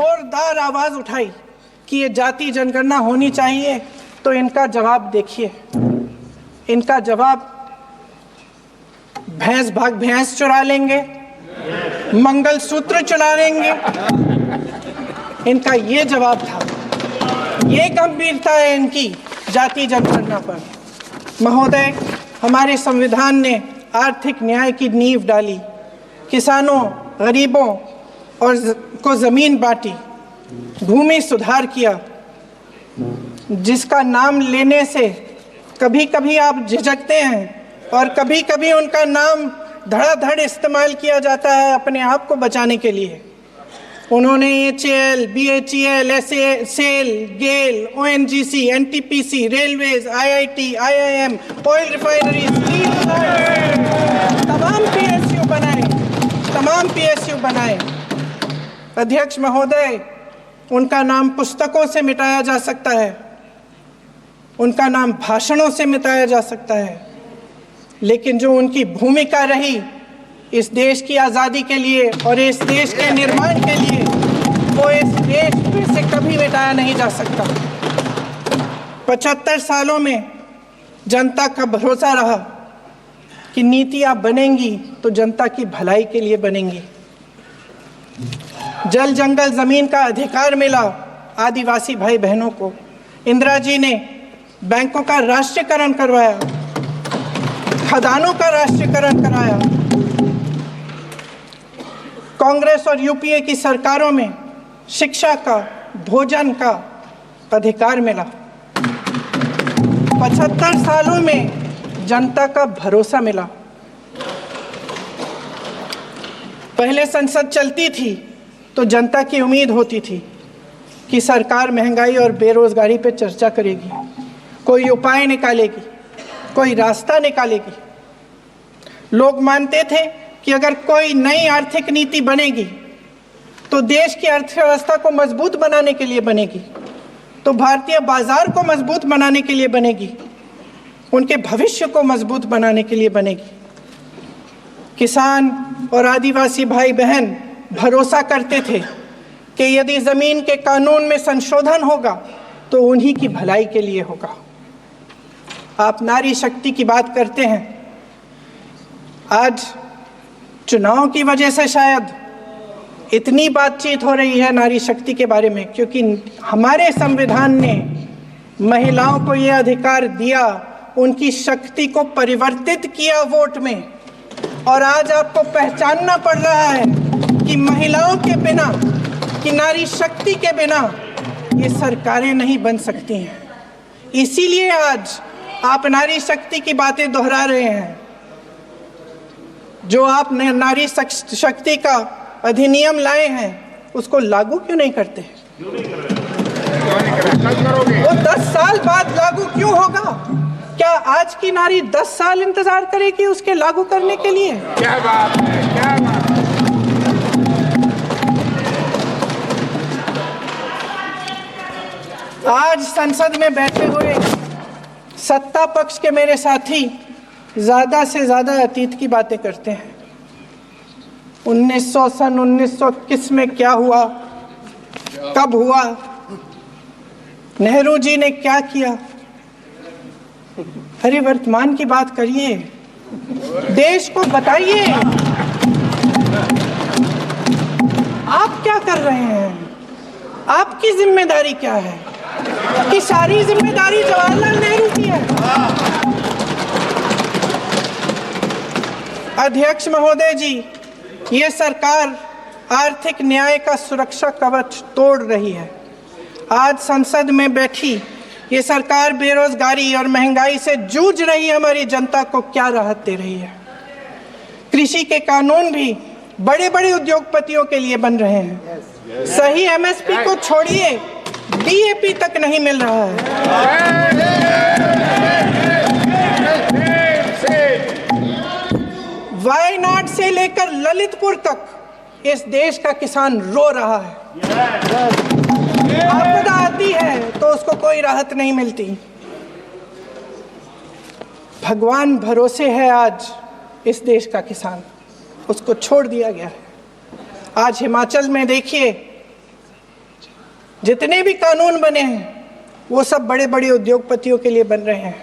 जोरदार आवाज उठाई कि ये जाति जनगणना होनी चाहिए, तो इनका जवाब देखिए। इनका जवाब भैंस भाग भैंस चुरा लेंगे, मंगलसूत्र चुरा लेंगे, इनका ये जवाब था। ये गंभीरता है इनकी जाति जनगणना पर। महोदय, हमारे संविधान ने आर्थिक न्याय की नींव डाली, किसानों, गरीबों और को जमीन बांटी, भूमि सुधार किया, जिसका नाम लेने से कभी कभी आप झिझकते हैं और कभी कभी उनका नाम धड़ाधड़ इस्तेमाल किया जाता है अपने आप को बचाने के लिए। उन्होंने HAL, BHEL, SAL, GAIL, ONGC, NTPC, railways, IIT, IIM, oil refineries, तमाम PSU बनाए। अध्यक्ष महोदय, उनका नाम पुस्तकों से मिटाया जा सकता है, उनका नाम भाषणों से मिटाया जा सकता है, लेकिन जो उनकी भूमिका रही इस देश की आज़ादी के लिए और इस देश के निर्माण के लिए, वो इस देश में से कभी मिटाया नहीं जा सकता। 75 सालों में जनता का भरोसा रहा कि नीतियां बनेंगी तो जनता की भलाई के लिए बनेंगी। जल जंगल जमीन का अधिकार मिला आदिवासी भाई बहनों को। इंदिरा जी ने बैंकों का राष्ट्रीयकरण करवाया, खदानों का राष्ट्रीयकरण कराया। कांग्रेस और UPA की सरकारों में शिक्षा का, भोजन का अधिकार मिला। 75 सालों में जनता का भरोसा मिला। पहले संसद चलती थी तो जनता की उम्मीद होती थी कि सरकार महंगाई और बेरोजगारी पर चर्चा करेगी, कोई उपाय निकालेगी, कोई रास्ता निकालेगी। लोग मानते थे कि अगर कोई नई आर्थिक नीति बनेगी तो देश की अर्थव्यवस्था को मजबूत बनाने के लिए बनेगी, तो भारतीय बाजार को मजबूत बनाने के लिए बनेगी, उनके भविष्य को मजबूत बनाने के लिए बनेगी। किसान और आदिवासी भाई बहन भरोसा करते थे कि यदि जमीन के कानून में संशोधन होगा तो उन्हीं की भलाई के लिए होगा। आप नारी शक्ति की बात करते हैं। आज चुनाव की वजह से शायद इतनी बातचीत हो रही है नारी शक्ति के बारे में, क्योंकि हमारे संविधान ने महिलाओं को यह अधिकार दिया, उनकी शक्ति को परिवर्तित किया वोट में। और आज आपको पहचानना पड़ रहा है कि महिलाओं के बिना, कि नारी शक्ति के बिना ये सरकारें नहीं बन सकती हैं। इसीलिए आज आप नारी शक्ति की बातें दोहरा रहे हैं। जो आप नारी शक्ति का अधिनियम लाए हैं उसको लागू क्यों नहीं करते? वो 10 साल बाद लागू क्यों होगा? क्या आज की नारी 10 साल इंतजार करेगी उसके लागू करने के लिए? क्या बात है, क्या बात है। आज संसद में बैठे हुए सत्ता पक्ष के मेरे साथी ज्यादा से ज्यादा अतीत की बातें करते हैं। 1921 में क्या हुआ, कब हुआ, नेहरू जी ने क्या किया। अरे वर्तमान की बात करिए, देश को बताइए आप क्या कर रहे हैं, आपकी जिम्मेदारी क्या है? कि सारी जिम्मेदारी जवाहरलाल नेहरू की है। अध्यक्ष महोदय जी, ये सरकार आर्थिक न्याय का सुरक्षा कवच तोड़ रही है। आज संसद में बैठी ये सरकार बेरोजगारी और महंगाई से जूझ रही हमारी जनता को क्या राहत दे रही है। कृषि के कानून भी बड़े बड़े उद्योगपतियों के लिए बन रहे हैं। सही MSP को छोड़िए, DAP तक नहीं मिल रहा है। वायनाड से लेकर ललितपुर तक इस देश का किसान रो रहा है। आपदा आती है तो उसको कोई राहत नहीं मिलती। भगवान भरोसे है आज इस देश का किसान, उसको छोड़ दिया गया है। आज हिमाचल में देखिए, जितने भी कानून बने हैं वो सब बड़े बड़े उद्योगपतियों के लिए बन रहे हैं।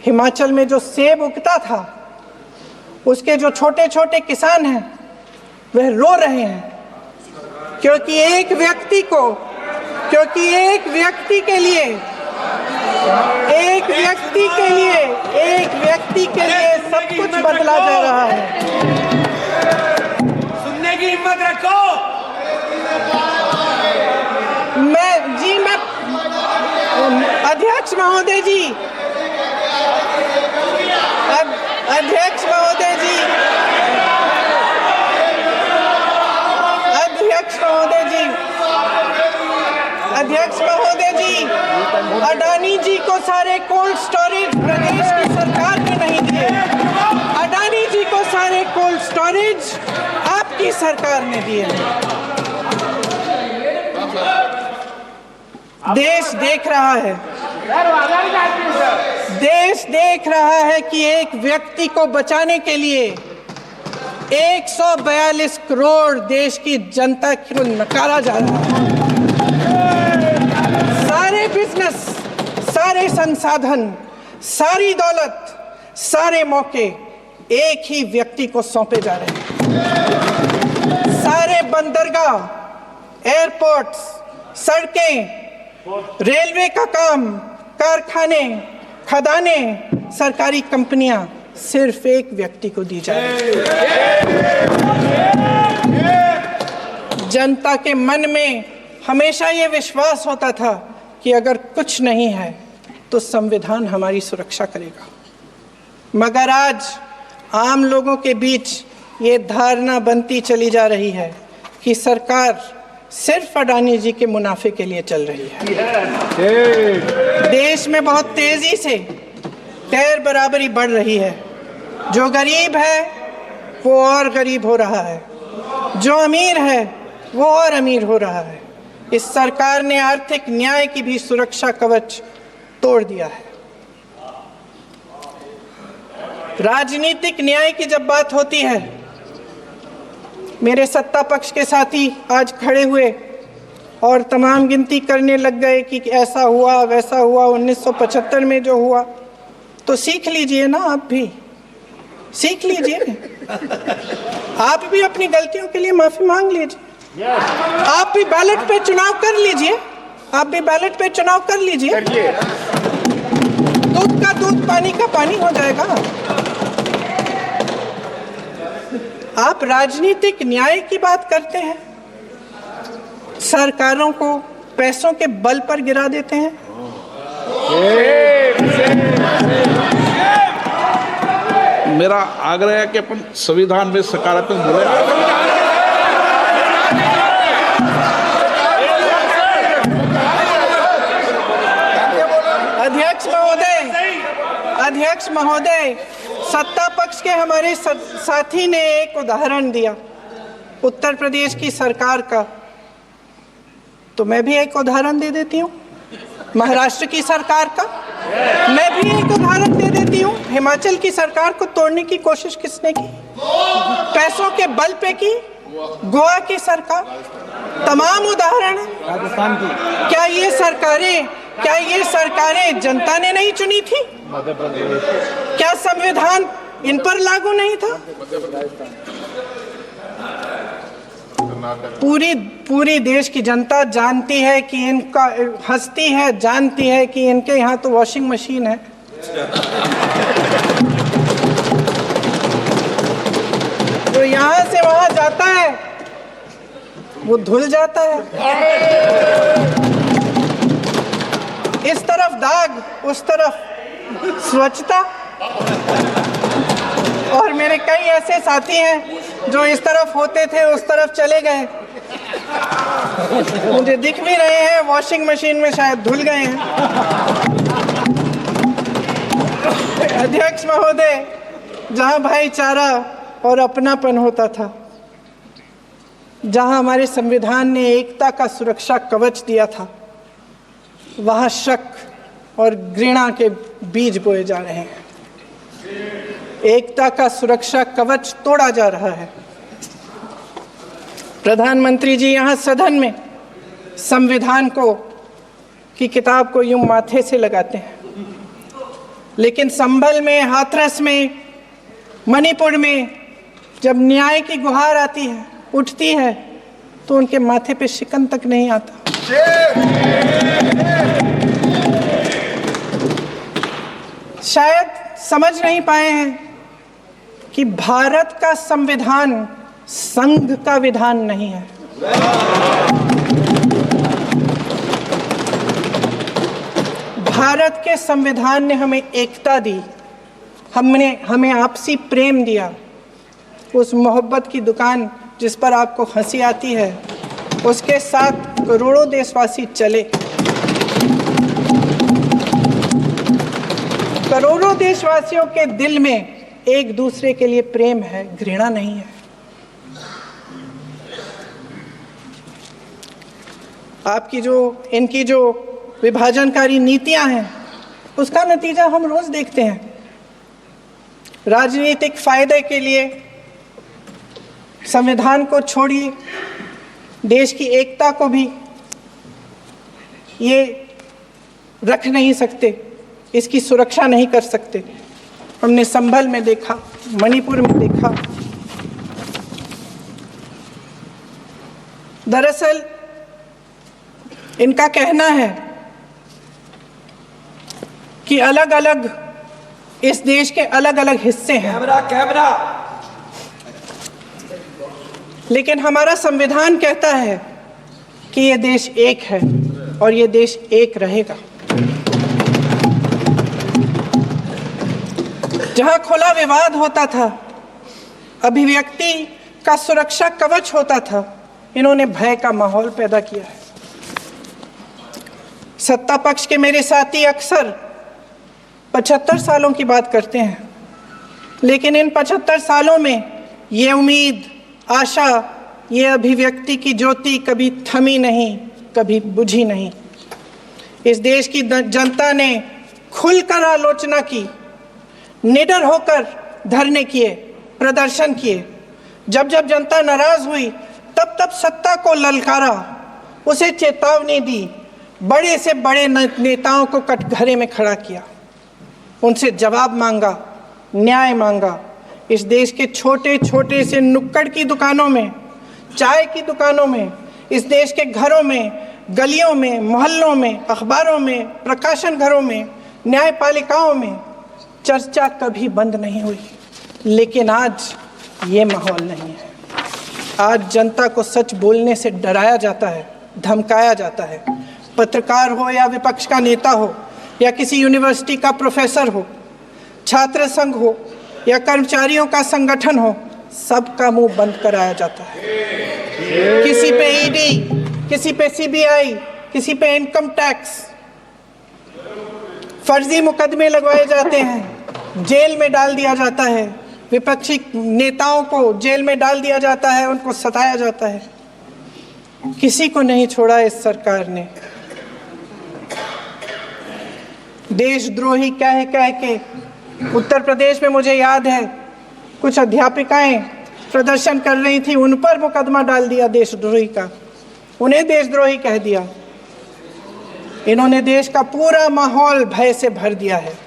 हिमाचल में जो सेब उगता था, उसके जो छोटे छोटे किसान हैं वह रो रहे हैं, क्योंकि एक व्यक्ति के लिए सब कुछ बदला जा रहा है। सुनने की हिम्मत रखो। मैं अध्यक्ष महोदय जी, अध्यक्ष महोदय जी, अडानी जी को सारे कोल्ड स्टोरेज प्रदेश की सरकार ने नहीं दिए। अडानी जी को सारे कोल्ड स्टोरेज आपकी सरकार ने दिए। देश देख रहा है कि एक व्यक्ति को बचाने के लिए 142 करोड़ देश की जनता को नकारा जा रहा है। सारे बिजनेस, सारे संसाधन, सारी दौलत, सारे मौके एक ही व्यक्ति को सौंपे जा रहे हैं। सारे बंदरगाह, एयरपोर्ट्स, सड़कें, रेलवे का काम, कारखाने, खदानें, सरकारी कंपनियां सिर्फ एक व्यक्ति को दी जा रही है। जनता के मन में हमेशा ये विश्वास होता था कि अगर कुछ नहीं है तो संविधान हमारी सुरक्षा करेगा, मगर आज आम लोगों के बीच ये धारणा बनती चली जा रही है कि सरकार सिर्फ अडानी जी के मुनाफे के लिए चल रही है। देश में बहुत तेजी से गैर बराबरी बढ़ रही है। जो गरीब है वो और गरीब हो रहा है, जो अमीर है वो और अमीर हो रहा है। इस सरकार ने आर्थिक न्याय की भी सुरक्षा कवच तोड़ दिया है। राजनीतिक न्याय की जब बात होती है, मेरे सत्ता पक्ष के साथी आज खड़े हुए और तमाम गिनती करने लग गए कि ऐसा हुआ वैसा हुआ, 1975 में जो हुआ। तो सीख लीजिए ना, आप भी सीख लीजिए। आप भी अपनी गलतियों के लिए माफी मांग लीजिए। आप भी बैलेट पे चुनाव कर लीजिए। दूध का दूध, पानी का पानी हो जाएगा। आप राजनीतिक न्याय की बात करते हैं, सरकारों को पैसों के बल पर गिरा देते हैं। मेरा आग्रह है कि अपन संविधान में सकारात्मक बोले। अध्यक्ष महोदय, सत्ता पक्ष के हमारे साथी ने एक उदाहरण दिया उत्तर प्रदेश की सरकार का, तो मैं भी एक उदाहरण दे देती हूँ महाराष्ट्र की सरकार का। मैं भी एक उदाहरण दे देती हूँ हिमाचल की सरकार को तोड़ने की कोशिश किसने की, पैसों के बल पे की, गोवा की सरकार। तमाम उदाहरण है। राजस्थान की क्या ये सरकारें जनता ने नहीं चुनी थी? क्या संविधान इन पर लागू नहीं था? पूरी देश की जनता जानती है कि इनका हंसती है, जानती है कि इनके यहाँ तो वॉशिंग मशीन है। जो यहाँ से वहाँ जाता है वो धुल जाता है। इस तरफ दाग, उस तरफ स्वच्छता। और मेरे कई ऐसे साथी हैं जो इस तरफ होते थे उस तरफ चले गए, मुझे दिख भी रहे हैं, वॉशिंग मशीन में शायद धुल गए हैं। अध्यक्ष महोदय, जहां भाईचारा और अपनापन होता था, जहां हमारे संविधान ने एकता का सुरक्षा कवच दिया था, वहां शक और घृणा के बीज बोए जा रहे हैं। एकता का सुरक्षा कवच तोड़ा जा रहा है। प्रधानमंत्री जी यहाँ सदन में संविधान को की किताब को यूं माथे से लगाते हैं, लेकिन संभल में, हाथरस में, मणिपुर में जब न्याय की गुहार आती है, उठती है, तो उनके माथे पे शिकन तक नहीं आता। शायद समझ नहीं पाए हैं कि भारत का संविधान संघ का विधान नहीं है। भारत के संविधान ने हमें एकता दी, हमें आपसी प्रेम दिया। उस मोहब्बत की दुकान जिस पर आपको हंसी आती है, उसके साथ करोड़ों देशवासी चले। करोड़ों देशवासियों के दिल में एक दूसरे के लिए प्रेम है, घृणा नहीं है। इनकी जो विभाजनकारी नीतियां हैं, उसका नतीजा हम रोज देखते हैं। राजनीतिक फायदे के लिए संविधान को छोड़िए, देश की एकता को भी ये रख नहीं सकते, इसकी सुरक्षा नहीं कर सकते। हमने संभल में देखा, मणिपुर में देखा। दरअसल इनका कहना है कि अलग अलग इस देश के अलग अलग हिस्से हैं, कैमरा लेकिन हमारा संविधान कहता है कि ये देश एक है और ये देश एक रहेगा। जहां खुला विवाद होता था, अभिव्यक्ति का सुरक्षा कवच होता था, इन्होंने भय का माहौल पैदा किया है। सत्ता पक्ष के मेरे साथी अक्सर 75 सालों की बात करते हैं, लेकिन इन 75 सालों में ये उम्मीद, आशा, ये अभिव्यक्ति की ज्योति कभी थमी नहीं, कभी बुझी नहीं। इस देश की जनता ने खुलकर आलोचना की, निडर होकर धरने किए, प्रदर्शन किए। जब जब जनता नाराज हुई, तब तब सत्ता को ललकारा, उसे चेतावनी दी, बड़े से बड़े नेताओं को कटघरे में खड़ा किया, उनसे जवाब मांगा, न्याय मांगा। इस देश के छोटे छोटे से नुक्कड़ की दुकानों में, चाय की दुकानों में, इस देश के घरों में, गलियों में, मोहल्लों में, अखबारों में, प्रकाशन घरों में, न्यायपालिकाओं में चर्चा कभी बंद नहीं हुई। लेकिन आज ये माहौल नहीं है। आज जनता को सच बोलने से डराया जाता है, धमकाया जाता है। पत्रकार हो या विपक्ष का नेता हो या किसी यूनिवर्सिटी का प्रोफेसर हो, छात्र संघ हो या कर्मचारियों का संगठन हो, सबका मुंह बंद कराया जाता है। किसी पे ईडी, किसी पे सीबीआई, किसी पे इनकम टैक्स, फर्जी मुकदमे लगवाए जाते हैं, जेल में डाल दिया जाता है। विपक्षी नेताओं को जेल में डाल दिया जाता है, उनको सताया जाता है। किसी को नहीं छोड़ा इस सरकार ने। देशद्रोही कह के उत्तर प्रदेश में मुझे याद है कुछ अध्यापिकाएं प्रदर्शन कर रही थी, उन पर मुकदमा डाल दिया देशद्रोही का, उन्हें देशद्रोही कह दिया। इन्होंने देश का पूरा माहौल भय से भर दिया है।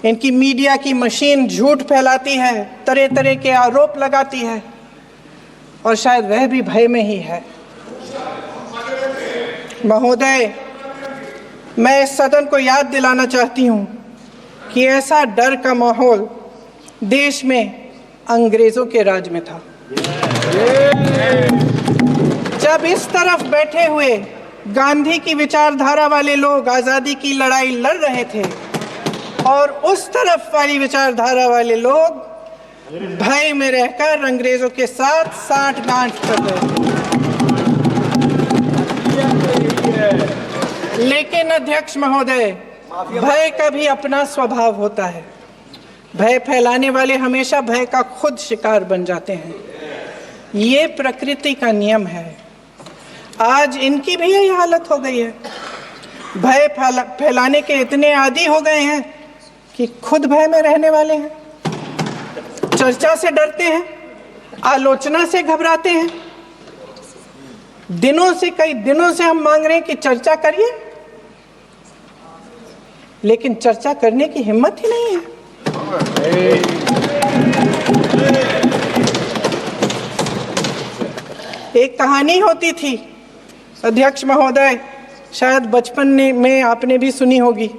इनकी मीडिया की मशीन झूठ फैलाती है, तरह तरह के आरोप लगाती है, और शायद वह भी भय में ही है। महोदय, मैं इस सदन को याद दिलाना चाहती हूँ कि ऐसा डर का माहौल देश में अंग्रेजों के राज में था। जब इस तरफ बैठे हुए गांधी की विचारधारा वाले लोग आज़ादी की लड़ाई लड़ रहे थे, और उस तरफ वाली विचारधारा वाले लोग भय में रहकर अंग्रेजों के साथ साठ-गांठ कर रहे थे। लेकिन अध्यक्ष महोदय, भय का भी अपना स्वभाव होता है। भय फैलाने वाले हमेशा भय का खुद शिकार बन जाते हैं। ये प्रकृति का नियम है। आज इनकी भी यही हालत हो गई है। भय फैलाने के इतने आदी हो गए हैं कि खुद भय में रहने वाले हैं, चर्चा से डरते हैं, आलोचना से घबराते हैं। कई दिनों से हम मांग रहे हैं कि चर्चा करिए, लेकिन चर्चा करने की हिम्मत ही नहीं है। एक कहानी होती थी अध्यक्ष महोदय, शायद बचपन में आपने भी सुनी होगी।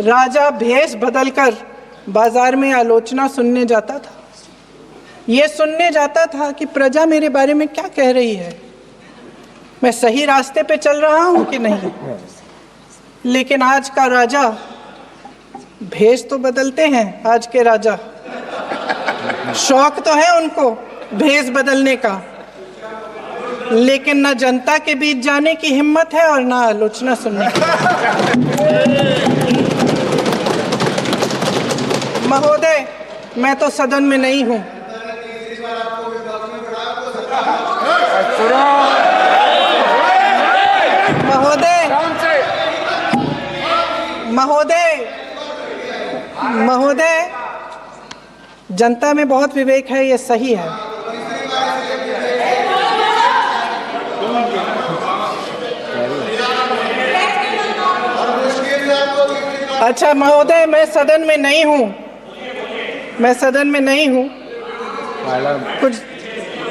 राजा भेष बदलकर बाजार में आलोचना सुनने जाता था। ये सुनने जाता था कि प्रजा मेरे बारे में क्या कह रही है, मैं सही रास्ते पे चल रहा हूं कि नहीं। लेकिन आज का राजा, भेष तो बदलते हैं आज के राजा, शौक तो है उनको भेष बदलने का, लेकिन ना जनता के बीच जाने की हिम्मत है और ना आलोचना सुनने की। महोदय, मैं तो सदन में नहीं हूं। महोदय, जनता में बहुत विवेक है, ये सही है। अच्छा महोदय, मैं सदन में नहीं हूँ, कुछ,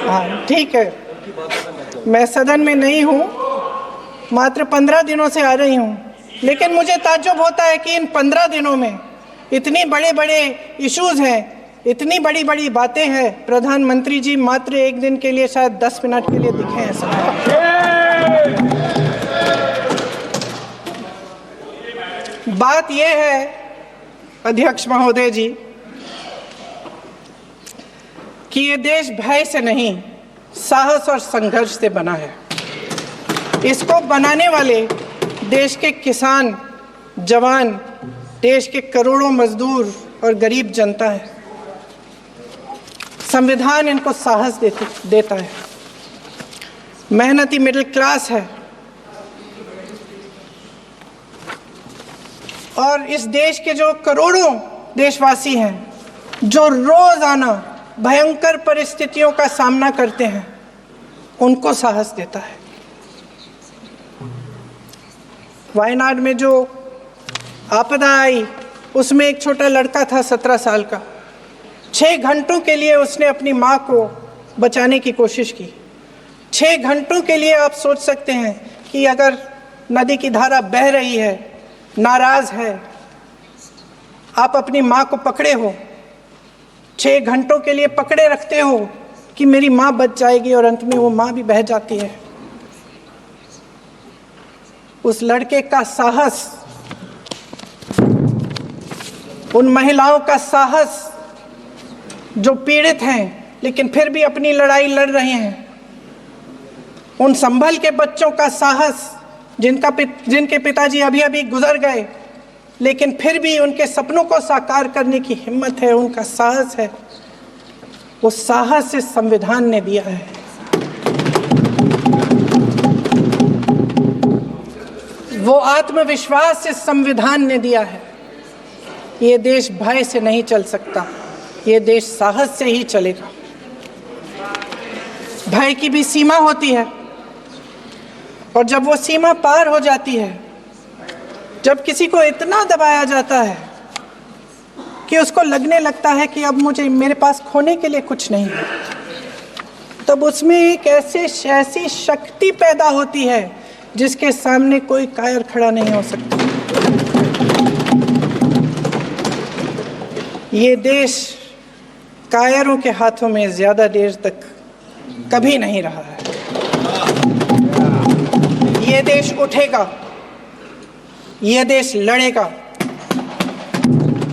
हाँ ठीक है, मैं सदन में नहीं हूँ, मात्र 15 दिनों से आ रही हूँ। लेकिन मुझे ताज्जुब होता है कि इन 15 दिनों में इतनी बड़े इश्यूज हैं, इतनी बड़ी बातें हैं, प्रधानमंत्री जी मात्र एक दिन के लिए, शायद 10 मिनट के लिए दिखे हैं सब। बात यह है अध्यक्ष महोदय जी कि ये देश भय से नहीं, साहस और संघर्ष से बना है। इसको बनाने वाले देश के किसान, जवान, देश के करोड़ों मजदूर और गरीब जनता है। संविधान इनको साहस देता है। मेहनती मिडिल क्लास है और इस देश के जो करोड़ों देशवासी हैं, जो रोजाना भयंकर परिस्थितियों का सामना करते हैं, उनको साहस देता है। वायनाड में जो आपदा आई, उसमें एक छोटा लड़का था 17 साल का। 6 घंटों के लिए उसने अपनी माँ को बचाने की कोशिश की। 6 घंटों के लिए आप सोच सकते हैं कि अगर नदी की धारा बह रही है, नाराज है, आप अपनी माँ को पकड़े हो, 6 घंटों के लिए पकड़े रखते हो कि मेरी माँ बच जाएगी, और अंत में वो माँ भी बह जाती है। उस लड़के का साहस, उन महिलाओं का साहस जो पीड़ित हैं लेकिन फिर भी अपनी लड़ाई लड़ रहे हैं, उन संभल के बच्चों का साहस जिनके पिताजी अभी गुजर गए, लेकिन फिर भी उनके सपनों को साकार करने की हिम्मत है, उनका साहस है। वो साहस से संविधान ने दिया है। वो आत्मविश्वास से संविधान ने दिया है। ये देश भय से नहीं चल सकता, ये देश साहस से ही चलेगा। भय की भी सीमा होती है, और जब वो सीमा पार हो जाती है, जब किसी को इतना दबाया जाता है कि उसको लगने लगता है कि अब मेरे पास खोने के लिए कुछ नहीं है, तब उसमें एक ऐसी शक्ति पैदा होती है जिसके सामने कोई कायर खड़ा नहीं हो सकता। ये देश कायरों के हाथों में ज्यादा देर तक कभी नहीं रहा है। ये देश उठेगा, ये देश लड़ेगा,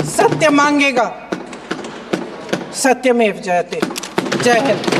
सत्य मांगेगा, सत्यमेव जयते। जय हिंद।